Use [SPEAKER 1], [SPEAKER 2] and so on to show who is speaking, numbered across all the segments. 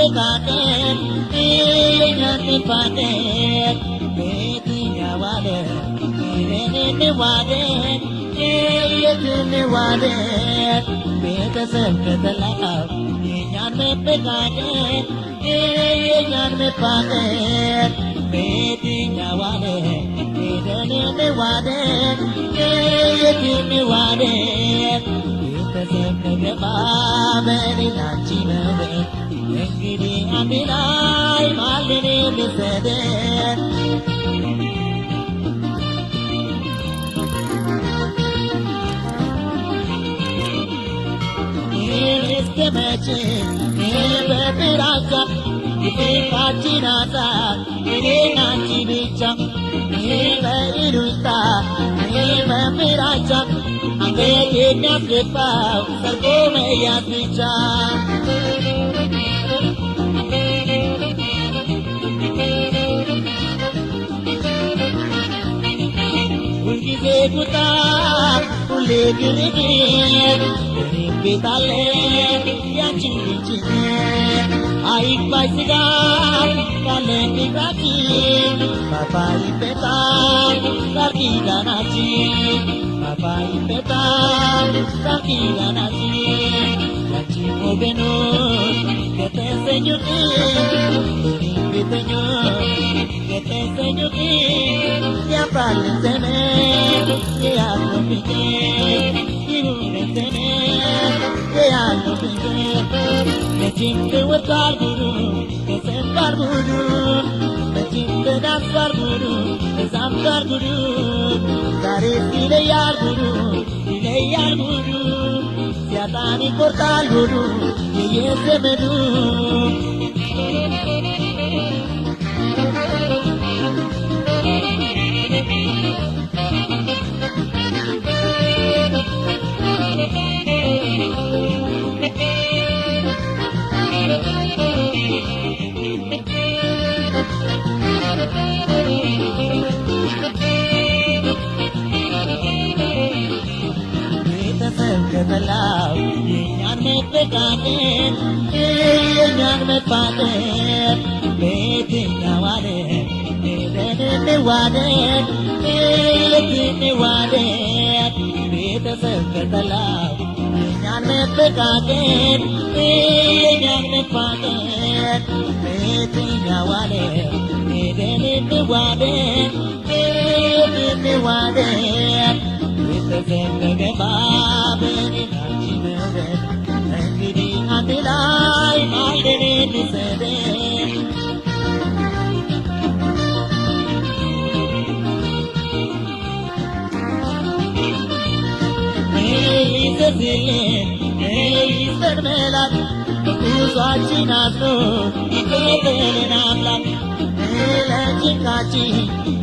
[SPEAKER 1] Begaden, Nani Paden, Betina Waden, Nene Waden, Nene Waden, Beta Santa Love, Nani Begaden, Nani Paden, Betina Waden, Nene Waden, Nene Waden, Beta Santa Love, Nani Engidi Aminai Malini Misede Niliske meche Nebe Piraja Nebe Kachinata Nebe Nanchi Bicha Nebe Iruta Nebe Piraja Ange Kenya Sepa Sargo Meya Bicha Kuta ule giligi bitale ya chingi aik baisiga kale nikati papai peta kaki ganachi papai peta kaki ganachi yachi mobeno kete senyuki bitenyo kete senyuki ya palesene ya lopike irunetene ya lopike mechinde watar guru kesembar guru mechinde dasar guru kesambar guru dare ile yar guru siatani portal guru ye semedu Kebelau, yang mepekanen, yang mepanen, betina waden, bedene waden, bedene waden, beta kebelau, yang mepekanen, yang mepanen, betina waden, bedene waden, bedene waden. Engidi Amilai Malini Nisede Isar Melat Usachi Nasu Ikele Namlat Mela Chikachi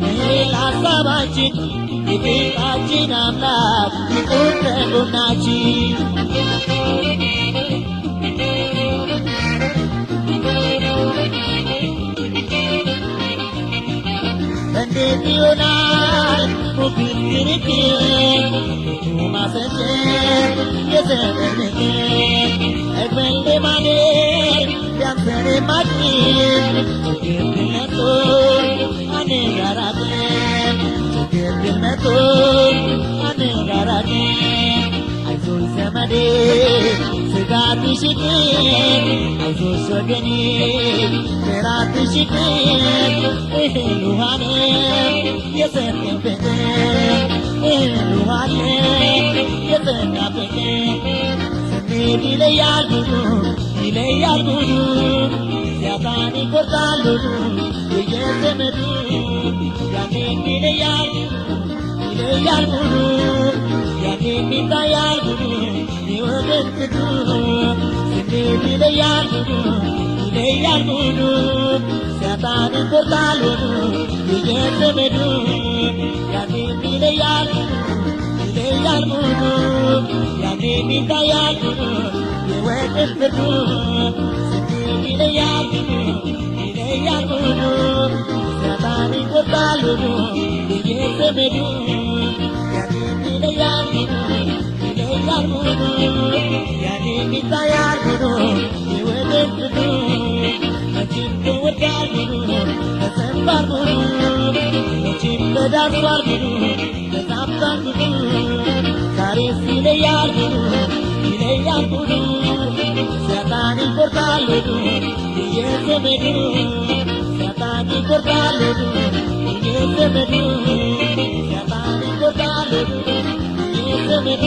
[SPEAKER 1] Mela Sabachi Ikachi Namlat Ikute Gunachi Bendional Mukiriki Umaseche Yeseneke Egwende Mane Yansere Mati Chukirkineto Anegarake Chukirkineto Anegarake Aizul Semade Sigati Shikin Aizul Sogeni Serati Shikin Luhane Yesenepeke Luhane Yesenapeke Dile yar guru Siatani kortal guru Yese medu Yani dile yar guru Yani minta yar guru Niweden kedu Dile yar guru ይለያል ሙሉ ሲያጣን ይቆርጣል ወዱ የዘመዱ ያኔ ይለያል ሙሉ ያኔ ይታያል የወቅት ፍርዱ ይለያል ሙሉ ሲያጣን ይቆርጣል ወዱ የዘመዱ ያኔ ይለያል ሙሉ ያኔ ይታያል የወቅት ፍርዱ መቼም ተወዳል ተሰንባል መቼም ተዳርሷል ተዛብቷል ዛሬስ ይለያል ሙሉ ሲያጣን ይቆርጣል የዘመዱ ሲያጣን ይቆርጣል የዘመዱ ሲያጣን ይቆርጣል የዘመዱ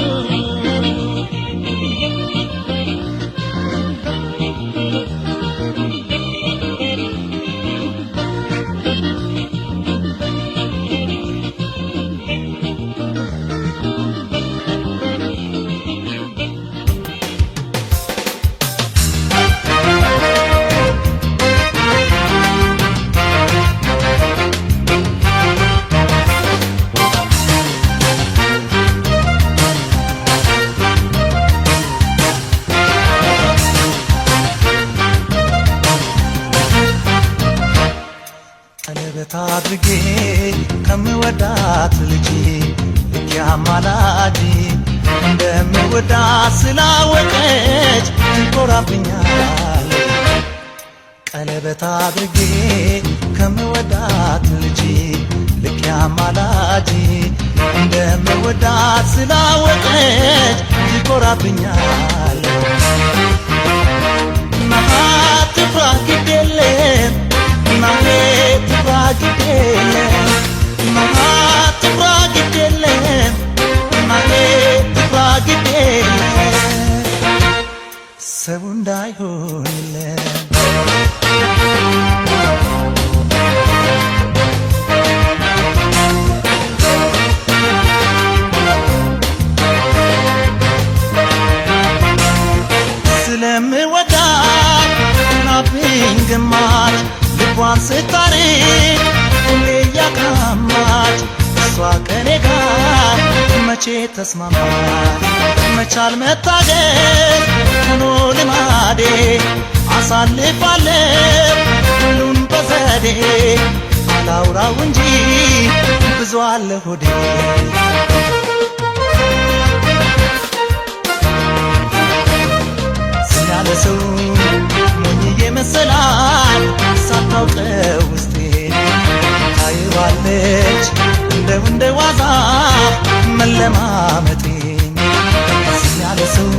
[SPEAKER 2] ቀለበት አድርጌ ከምወዳት ልጅ ልክ አማላጅ እንደምወዳት ስላወቀች ትኮራብኛል። ቀለበት አድርጌ ከምወዳት ልጅ ልክ አማላጅ እንደምወዳት ስላወቀች ትኮራብኛል። ትፍራ ግድ የለም ትፍራ ግድ የለም ትፍራ ግድ የለም ትፍራ ግድ የለም ሰው እንዳይሆንለት ስለምወዳት ናብኝ ግማች ልቧን ስታርቅ ሁሌ እያቃማች እሷ ከኔ ጋር መቼ ተስማማች መቻል መታገል ሆኖ ልማዴ አሳልፋለሁ ሁሉን በዘዴ አላውራው እንጂ ብዙ አለ ሆዴ ያለ ሰው ሞኝዬ መሰላል ሳታውቀው ውስጤ ታይዋለች እንደ ዋዛ መለማመጤን ያለ ሰው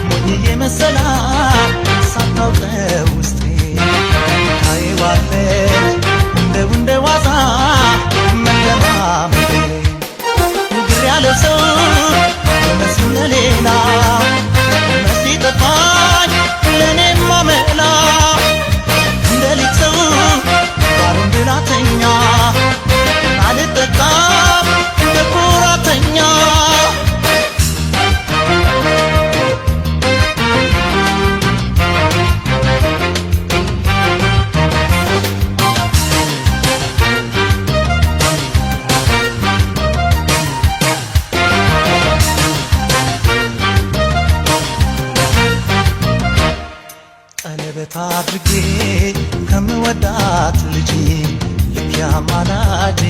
[SPEAKER 2] ሞኝዬ መሰላል ሳታውቀው ውስጤ ታይዋለች እንደ ዋዛ መለማመጤን ግር ያለ ሰው መስሉ ለሌላ ሲጠፋኝ ለኔማ መላ እንደ ልጅ ሰው ባሩን ብላተኛ አልጠጣም እንደ ኩራተኛ ቀለበት አድርጌ ከምወዳት ልጅ ልክ አማላጅ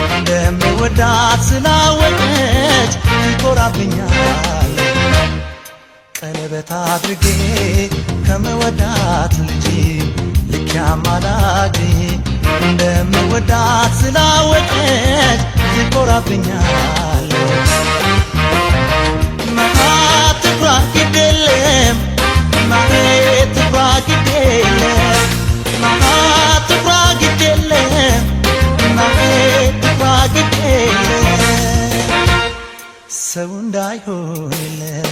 [SPEAKER 2] እንደምወዳት ስላወቀች ትኮራብኛል። ቀለበት አድርጌ ከምወዳት ልጅ ልክ አማላጅ እንደምወዳት ስላወቀች ትኮራብኛል። ትፍራ ግድ የለም ትፍራ ግድ የለም ትፍራ ግድ የለም ትፍራ ግድ የለም ሰው እንዳይሆንለት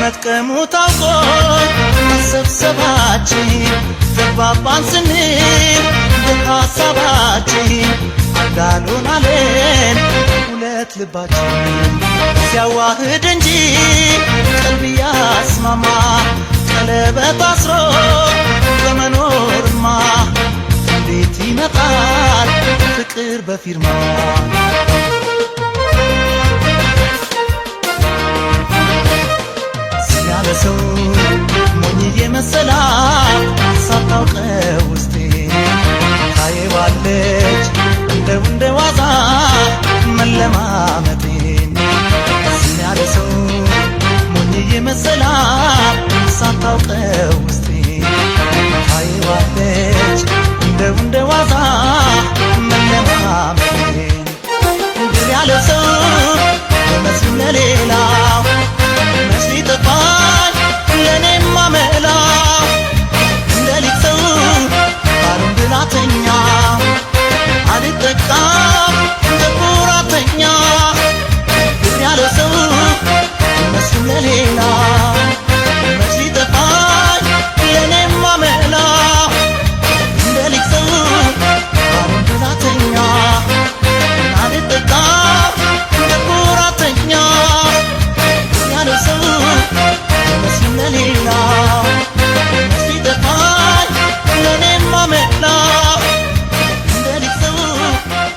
[SPEAKER 2] መጥቀሙ ታውቆ መሰብሰባችን ተግባባን ስንል እንዳልሆን አለን ሁለት ልባችን ሲያዋህድ እንጂ ቀልብ ያስማማ ቀለበት አስሮ በመኖርማ እንዴት ይመጣል ፍቅር በፊርማ ያለ ሰው ሞኝዬ መሰላት ሳታውቀው ውስጤ ታየዋለች እንደ ዋዛ መለማመጤን ያለ ሰው ሞኝዬ መሰላት ሳታውቀው ውስጤ ታየዋለች እንደ ዋዛ መለማመጤን እንግዲህ ያለ ሰው በመስም ለሌላው መስሊ ጠፋኝ ለኔማ መላው እንደ ሊቅ ሰው ባሉን ብላተኛ አልጠቃም እንደ ኩራተኛ ግን ያለ ሰው መስሉ ለሌላው መስሊ ጠፋኝ ለኔማ መላው እንደ ሊቅ ሰው ባሉን ብላተኛ አልጠቃም እንደ ኩራተኛ ያለ ሰው መስሉ ለሌላው መስሊ ጠፋኝ ለኔማ መላው እንደ ሊቅ ሰው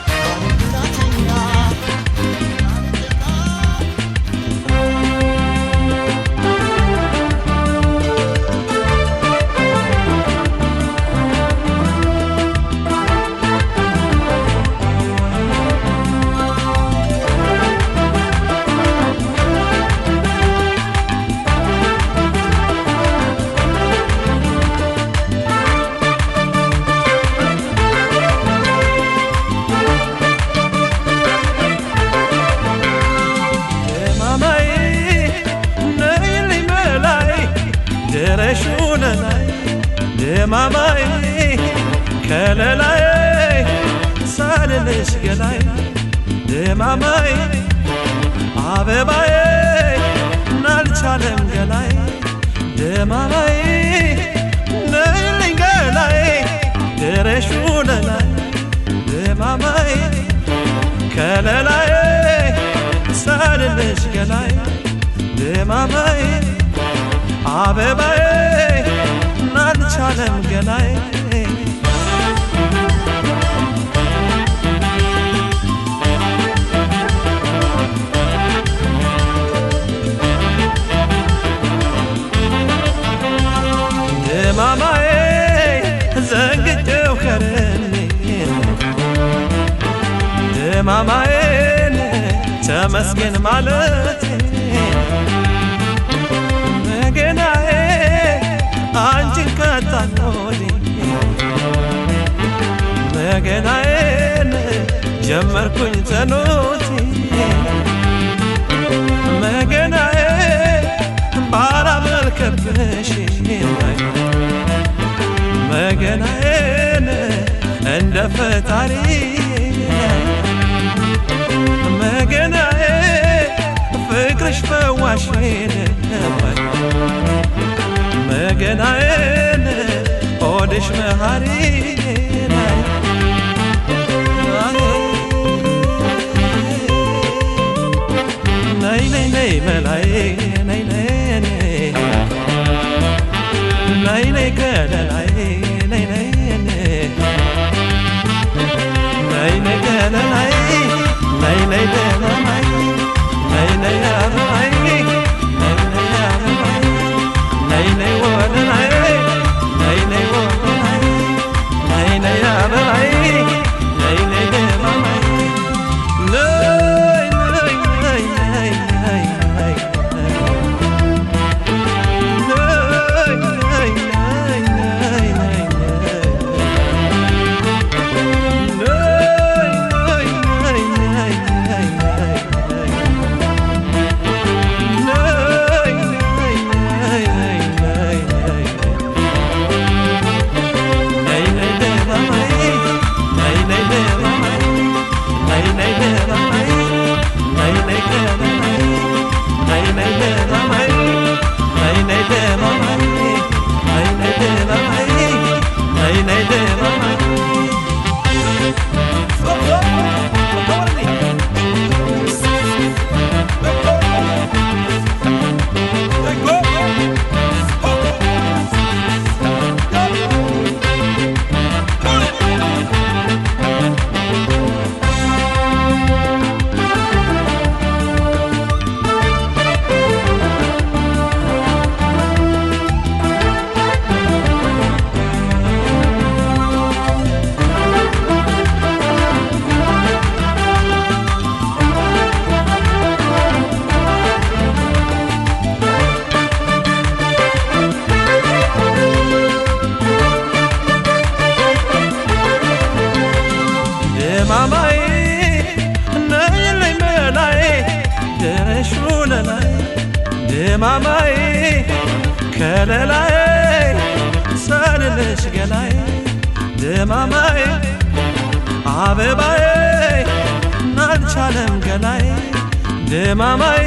[SPEAKER 2] ባሉን ብላተኛ
[SPEAKER 3] ደማማይ ከለላይ ሳልልሽ ገላይ ደማማይ አበባዬ ናልቻለም ገላይ ደማማይ ነይልኝ ገላይ ድረሹ ለላይ ደማማይ ከለላይ ሳልልሽ ገላይ ደማማይ አበባዬ ናልቻለም ገላይ ደማማዬ ዘንግቼው ከረኔ ደማማዬን ተመስገን ማለት ገናዬ አንቺን ከታኖኒ መገናዬን ጀመርኩኝ ተኖቲ መገናዬ ባላመልከብሽ መገናዬን እንደ ፈጣሪ መገናዬ ፍቅርሽ ፈዋሽን መገናዬን ሆድሽ መሃሪ ነይ ነይ ነይ መላይ ነይ ነይ ነይ ነይ ከለላይ ነይ ነይ ነይ ነይ ከለላይ ነይ ነይ ደማማይ ነይ ነይ አበባይ ነይ ነይ አበባይ ነይ ነይ ወለላይ ነይ ነይ ወለላይ ነይ ነይ አበባይ ነይ ነይ ደማማይ ነይ ነይ ነይ ነይ ነይ ነይ ድማማዬ ከለላዬ ሳልልሽ ገላዬ ድማማዬ አበባዬ ናልቻለም ገላዬ ድማማዬ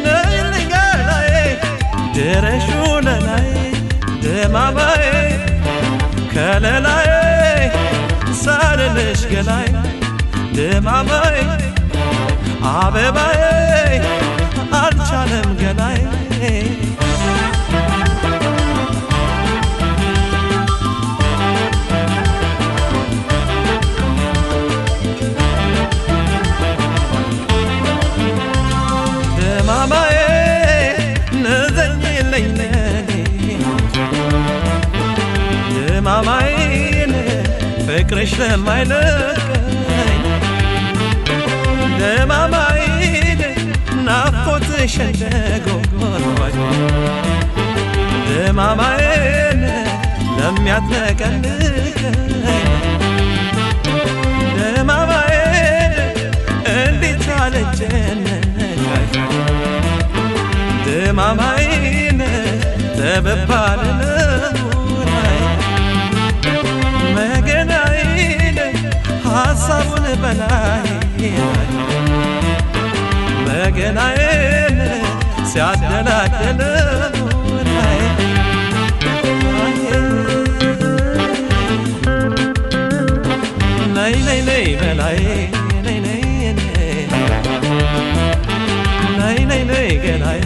[SPEAKER 3] ነይልኝ ገላዬ ድረሹ ለላዬ ድማማዬ ከለላዬ ሳልልሽ ገላዬ ድማማዬ አበባዬ አልቻለም ገላዬ ድማማዬ ንዘኝልኝ ለኔ ድማማዬን ፍቅርሽ ለማይለቀኝ ድማማዬን ናፍቆትሽ እንደጎርባኝ ድማማዬን ለሚያጥለቀልቀኝ ድማማዬን እንዴት አልጨነቃኝ ድማማዬን ተበባልነውናይ መገናዬን ሐሳቡን በላይ መገናዬን ሲያደላድለውናይ ነይ ነይ ነይ በላይ ነይ ነይ ነይ ነይ ነይ ገላዬ